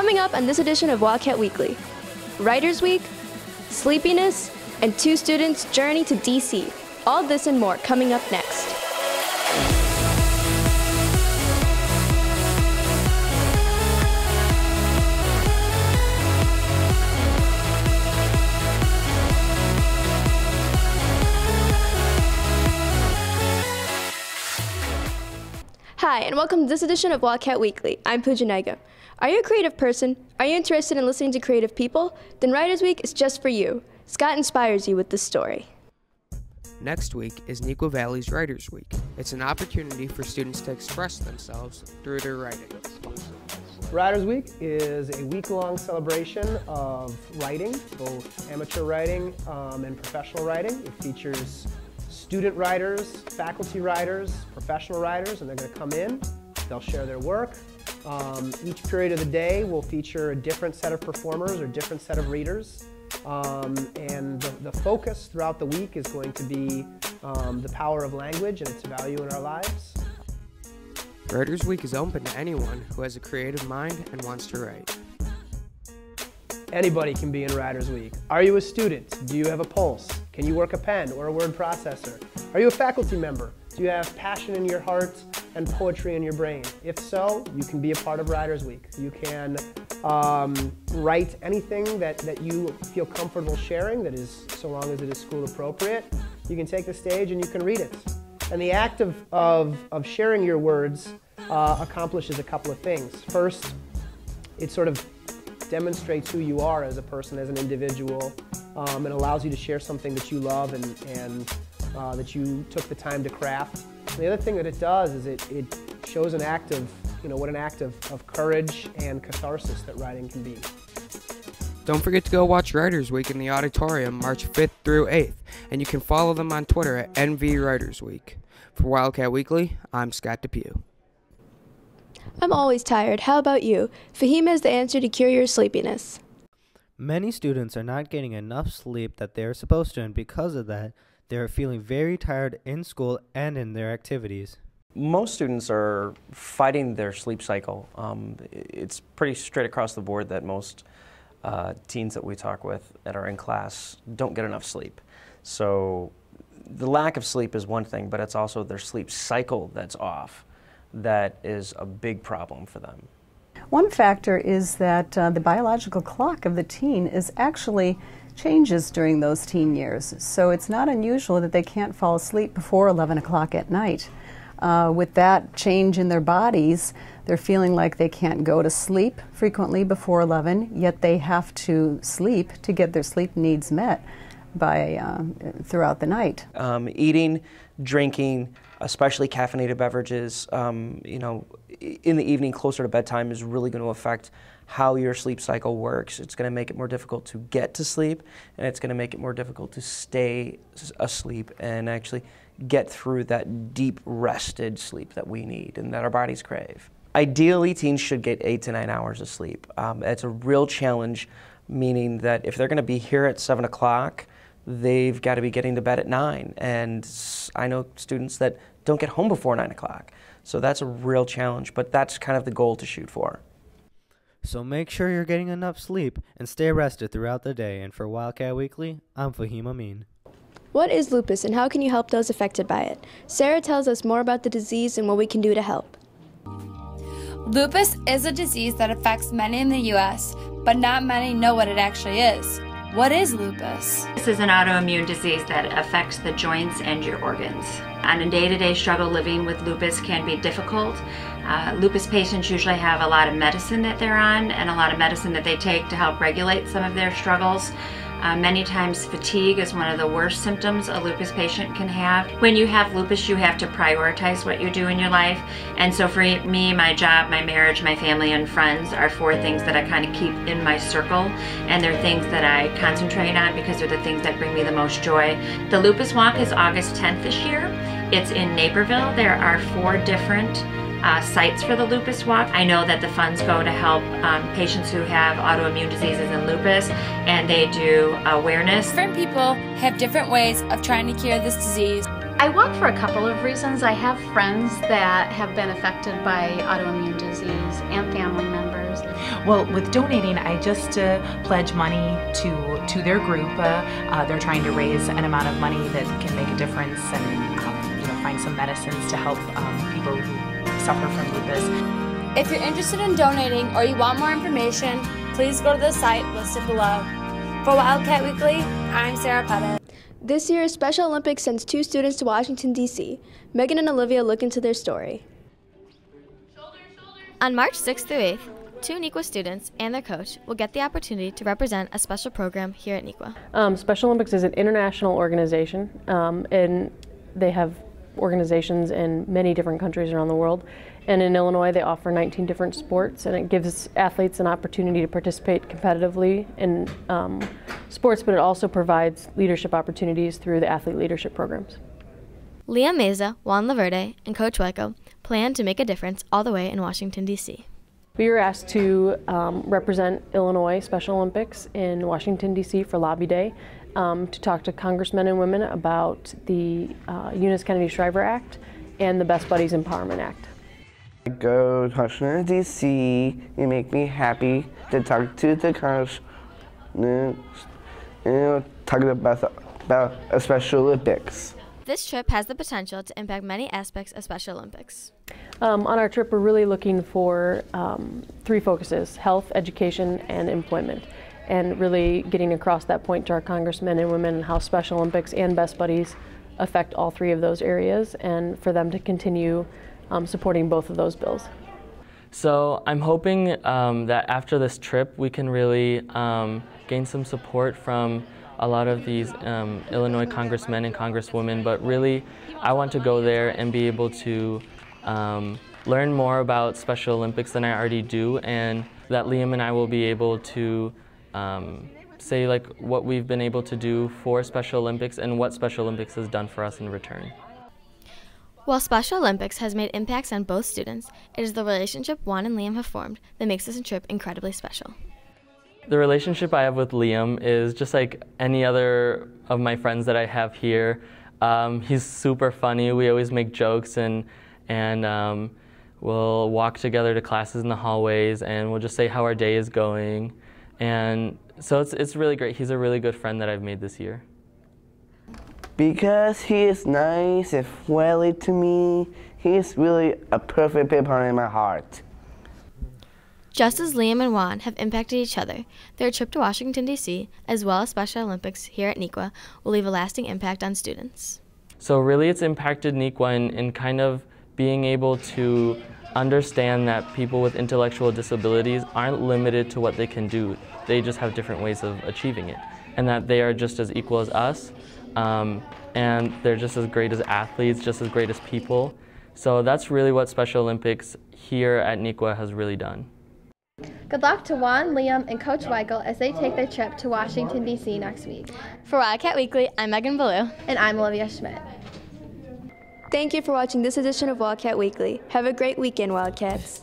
Coming up on this edition of Wildcat Weekly, Writers Week, sleepiness, and two students' journey to DC. All this and more coming up next. Hi, and welcome to this edition of Wildcat Weekly. I'm Pooja Naiga. Are you a creative person? Are you interested in listening to creative people? Then Writers Week is just for you. Scott inspires you with this story. Next week is Neuqua Valley's Writers Week. It's an opportunity for students to express themselves through their writing. Writers Week is a week-long celebration of writing, both amateur writing and professional writing. It features student writers, faculty writers, professional writers, and they're going to come in, they'll share their work. Each period of the day will feature a different set of performers or different set of readers. And the focus throughout the week is going to be the power of language and its value in our lives. Writers Week is open to anyone who has a creative mind and wants to write. Anybody can be in Writers Week. Are you a student? Do you have a pulse? Can you work a pen or a word processor? Are you a faculty member? Do you have passion in your heart and poetry in your brain? If so, you can be a part of Writers Week. You can write anything that you feel comfortable sharing, that is, so long as it is school appropriate. You can take the stage and you can read it. And the act of sharing your words accomplishes a couple of things. First, it sort of demonstrates who you are as a person, as an individual, and allows you to share something that you love and that you took the time to craft. And the other thing that it does is it shows an act of, what an act of courage and catharsis that writing can be. Don't forget to go watch Writers Week in the auditorium March 5th through 8th, and you can follow them on Twitter at NV Writers Week. For Wildcat Weekly, I'm Scott Depew. I'm always tired. How about you? Fahim has the answer to cure your sleepiness. Many students are not getting enough sleep that they are supposed to, and because of that, they are feeling very tired in school and in their activities. Most students are fighting their sleep cycle. It's pretty straight across the board that most teens that we talk with that are in class don't get enough sleep. So the lack of sleep is one thing, but it's also their sleep cycle that's off. That is a big problem for them. One factor is that the biological clock of the teen actually changes during those teen years. So it's not unusual that they can't fall asleep before 11 o'clock at night. With that change in their bodies, they're feeling like they can't go to sleep frequently before 11, yet they have to sleep to get their sleep needs met throughout the night. Eating, drinking, especially caffeinated beverages, in the evening closer to bedtime is really going to affect how your sleep cycle works. It's going to make it more difficult to get to sleep, and it's going to make it more difficult to stay asleep and actually get through that deep rested sleep that we need and that our bodies crave. Ideally, teens should get 8 to 9 hours of sleep. It's a real challenge, meaning that if they're going to be here at 7 o'clock, they've got to be getting to bed at 9. And I know students that don't get home before 9 o'clock. So that's a real challenge, but that's kind of the goal to shoot for. So make sure you're getting enough sleep and stay rested throughout the day. And for Wildcat Weekly, I'm Fahim Amin. What is lupus and how can you help those affected by it? Sarah tells us more about the disease and what we can do to help. Lupus is a disease that affects many in the U.S., but not many know what it actually is. What is lupus? This is an autoimmune disease that affects the joints and your organs. On a day-to-day struggle, living with lupus can be difficult. Lupus patients usually have a lot of medicine that they're on and a lot of medicine that they take to help regulate some of their struggles. Many times fatigue is one of the worst symptoms a lupus patient can have. When you have lupus, you have to prioritize what you do in your life. And so for me, my job, my marriage, my family, and friends are 4 things that I kind of keep in my circle. And they're things that I concentrate on because they're the things that bring me the most joy. The Lupus Walk is August 10th this year. It's in Naperville. There are 4 different sites for the Lupus Walk. I know that the funds go to help patients who have autoimmune diseases and lupus, and they do awareness. Different people have different ways of trying to cure this disease. I walk for a couple of reasons. I have friends that have been affected by autoimmune disease and family members. Well, with donating, I just pledge money to their group. They're trying to raise an amount of money that can make a difference and find some medicines to help people who suffer from lupus. If you're interested in donating or you want more information, please go to the site listed below. For Wildcat Weekly, I'm Sarah Pettit. This year's Special Olympics sends 2 students to Washington, D.C. Megan and Olivia look into their story. On March 6th through 8th, 2 NEQA students and their coach will get the opportunity to represent a special program here at NEQA. Special Olympics is an international organization, and they have organizations in many different countries around the world. And in Illinois, they offer 19 different sports, and it gives athletes an opportunity to participate competitively in sports, but it also provides leadership opportunities through the athlete leadership programs. Liam Meza, Juan Laverde, and Coach Waco plan to make a difference all the way in Washington, D.C. We were asked to represent Illinois Special Olympics in Washington, D.C. for Lobby Day to talk to congressmen and women about the Eunice Kennedy Shriver Act and the Best Buddies Empowerment Act. I go to Washington, D.C. It makes me happy to talk to the congressmen and talk about a Special Olympics. This trip has the potential to impact many aspects of Special Olympics. On our trip, we're really looking for 3 focuses: health, education, and employment, and really getting across that point to our congressmen and women how Special Olympics and Best Buddies affect all 3 of those areas, and for them to continue supporting both of those bills. So I'm hoping that after this trip we can really gain some support from a lot of these Illinois congressmen and congresswomen, but really I want to go there and be able to learn more about Special Olympics than I already do, and that Liam and I will be able to say like what we've been able to do for Special Olympics and what Special Olympics has done for us in return. While Special Olympics has made impacts on both students, it is the relationship Juan and Liam have formed that makes this trip incredibly special. The relationship I have with Liam is just like any other of my friends that I have here. He's super funny. We always make jokes and we'll walk together to classes in the hallways and we'll just say how our day is going. And so it's really great. He's a really good friend that I've made this year. Because he is nice and friendly to me, he is really a perfect people in my heart. Just as Liam and Juan have impacted each other, their trip to Washington, D.C., as well as Special Olympics here at NEQA, will leave a lasting impact on students. So really it's impacted NEQA in kind of being able to understand that people with intellectual disabilities aren't limited to what they can do. They just have different ways of achieving it, and that they are just as equal as us, and they're just as great as athletes, just as great as people. So that's really what Special Olympics here at NEQA has really done. Good luck to Juan, Liam, and Coach Weigel as they take their trip to Washington, D.C. next week. For Wildcat Weekly, I'm Megan Ballou. And I'm Olivia Schmidt. Thank you for watching this edition of Wildcat Weekly. Have a great weekend, Wildcats.